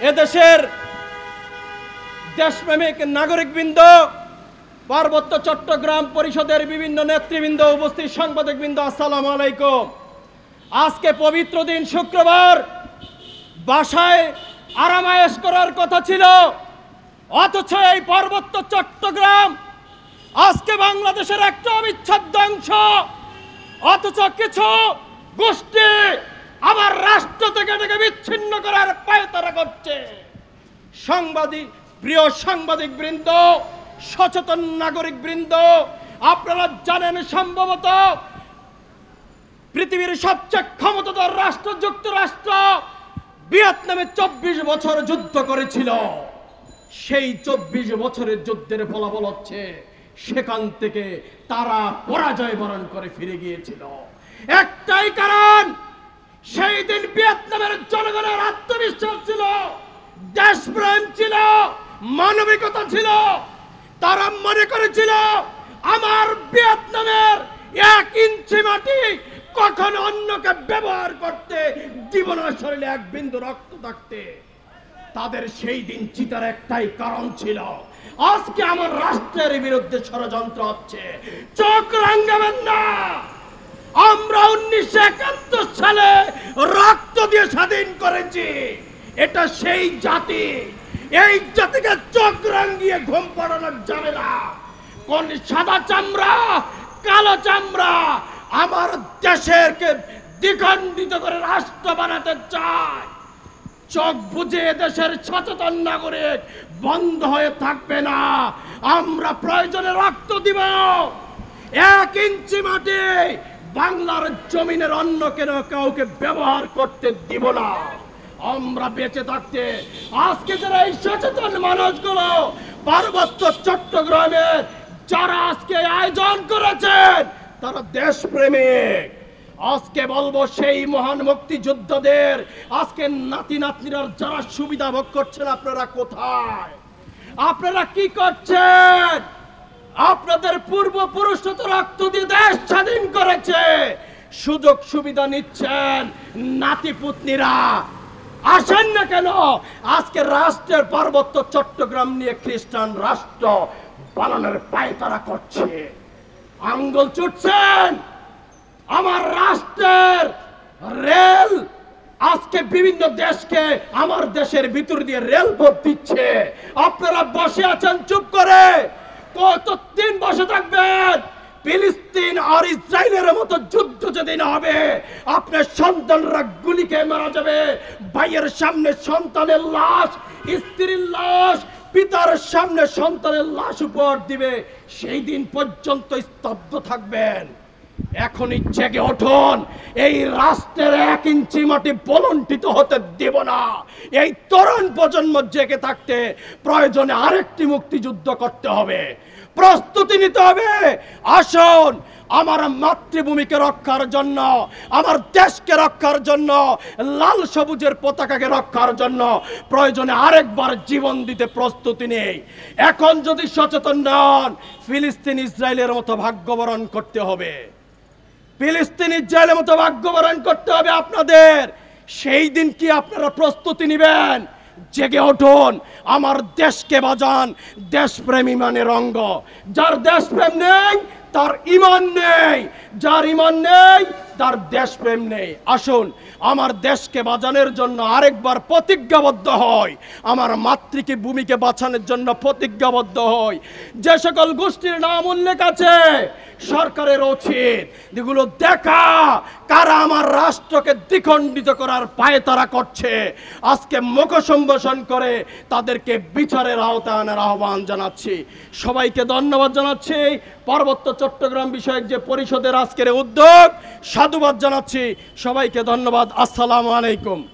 এদেশের দেশপ্রেমিক নাগরিকবৃন্দ, পার্বত্য চট্টগ্রাম পরিষদের বিভিন্ন নেতৃবৃন্দ, উপস্থিত সাংবাদিকবৃন্দ, আসসালামু আলাইকুম। আজকে পবিত্র দিন শুক্রবার, বাসায় আরামায়েশ করার কথা ছিল, অথচ এই পার্বত্য চট্টগ্রাম আজকে বাংলাদেশের একটা অবিচ্ছেদ্য অংশ। অথচ কিছু গোষ্ঠী আমার রাষ্ট্র থেকে বিচ্ছিন্ন করার পায়তারা করছে। প্রিয় সাংবাদিক বৃন্দ, সচেতন নাগরিক বৃন্দ, আপনারা জানেন সম্ভবত পৃথিবীর সবচেয়ে ক্ষমতাধর রাষ্ট্র যুক্তরাষ্ট্র ভিয়েতনামে 24 বছর যুদ্ধ করেছিল। সেই 24 বছরের যুদ্ধের ফলাফল হচ্ছে সেখান থেকে তারা পরাজয় বরণ করে ফিরে গিয়েছিল। একটাই কারণ, সেই দিন ভিয়েতনামের জনগণের আত্মবিশ্বাস ছিল, দেশপ্রেম ছিল, মানবিকতা ছিল। তারা মনে করেছিল আমার ভিয়েতনামের 1 ইঞ্চি মাটি কখনো অন্যকে ব্যবহার করতে দিব না, শরীরে 1 বিন্দু রক্ত থাকতে। তাদের সেই দিন চিতার একটাই কারণ ছিল, আজকে আমার রাষ্ট্রের বিরুদ্ধে ষড়যন্ত্র হচ্ছে, চোখ রাঙাবেন না। আমরা 1971 সালে রক্ত দিয়ে স্বাধীন করেছি। এটা সেই জাতি, এই জাতিকে চোখ রাঙিয়ে ঘুম পাড়ানো যাবে না। কোন সাদা চামড়া, কালো চামড়া আমার দেশকে দ্বিখণ্ডিত করে রাষ্ট্র বানাতে চায়। চোখ বুঝে দেশের সচেতন নাগরিক বন্ধ হয়ে থাকবে না। আমরা প্রয়োজনে রক্ত দিব, 1 ইঞ্চি মাটি বাংলার জমিনের অন্য কাউকে ব্যবহার করতে দিব না। আমরা বেঁচে থাকতে আজকে যারা এই সচেতন মানুষগুলো পার্বত্য চট্টগ্রামের যারা আজকে আয়োজন করেছেন, তারা দেশপ্রেমিক। আজকে বলবো সেই মহান মুক্তিযোদ্ধাদের, আজকে নাতি নাতনিরা যারা সুবিধা ভোগ করছেন, আপনারা কোথায়? আপনারা কি করছেন? আপনাদের পূর্বপুরুষরা তো রক্ত দিয়ে দেশ স্বাধীন করেছে, সুযোগ সুবিধা নিচ্ছেন নাতি পুতনিরা। আসেন না কেন আজকে রাষ্ট্রের পার্বত্য চট্টগ্রাম নিয়ে খ্রিস্টান রাষ্ট্র বানানোর পায়তারা করছে? আঙ্গুল চুটছেন। আমার রাষ্ট্রের রেল আজকে বিভিন্ন দেশকে আমার দেশের ভিতর দিয়ে রেলপথ দিচ্ছে, আপনারা বসে আছেন চুপ করে। কতদিন বসে থাকবেন? ফিলিস্তিন আর ইসরায়েলের মতো যুদ্ধ যেদিন হবে, আপনার সন্তানরা গুলি খেয়ে মারা যাবে, ভাইয়ের সামনে সন্তানের লাশ, স্ত্রীর লাশ, পিতার সামনে সন্তানের লাশ উপহার দিবে, সেই দিন পর্যন্ত স্তব্ধ থাকবেন? এখনই জেগে উঠুন। এই রাষ্ট্রের 1 ইঞ্চি মাটি বলন্টিত হতে দেব না। এই তরুণ প্রজন্ম জেগে থাকতে প্রয়োজনে আরেকটি মুক্তিযুদ্ধ করতে হবে, প্রস্তুতি নিতে হবে। আসুন, আমার মাতৃভূমিকে রক্ষার জন্য, আমার দেশকে রক্ষার জন্য, লাল সবুজের পতাকাকে রক্ষার জন্য প্রয়োজনে আরেকবার জীবন দিতে প্রস্তুতি নেই। এখন যদি সচেতন নন, ফিলিস্তিন ইসরায়েলের মতো ভাগ্যবরণ করতে হবে, ফিলিস্তিন ইসরায়েলের মতো ভাগ্যবরণ করতে হবে আপনাদের। সেই দিন কি আপনারা প্রস্তুতি নেবেন? জেগে উঠুন, আমার দেশকে বাঁচান। দেশপ্রেম ইমানের অঙ্গ। যার দেশপ্রেম নেই তার ইমান নেই, যার ইমান নেই তার দেশপ্রেম নেই। আসুন, আমার দেশকে বাঁচানোর জন্য আরেকবার প্রতিজ্ঞাবদ্ধ হয়, আমার মাতৃকে ভূমিকে বাঁচানোর জন্য প্রতিজ্ঞাবদ্ধ হয়। যে সকল গোষ্ঠীর নাম উল্লেখ আছে, সরকারের উচিত এগুলো দেখা কারা আমার রাষ্ট্রকে দ্বিখণ্ডিত করার পায়তারা করছে। আজকে মুখ সম্ভাষণ করে তাদেরকে বিচারের আওতায় আনার আহ্বান জানাচ্ছি। সবাইকে ধন্যবাদ জানাচ্ছি। পার্বত্য চট্টগ্রাম বিষয়ক যে পরিষদের আজকের উদ্যোগ, সাধুবাদ জানাচ্ছি। সবাইকে ধন্যবাদ। আসসালামু আলাইকুম।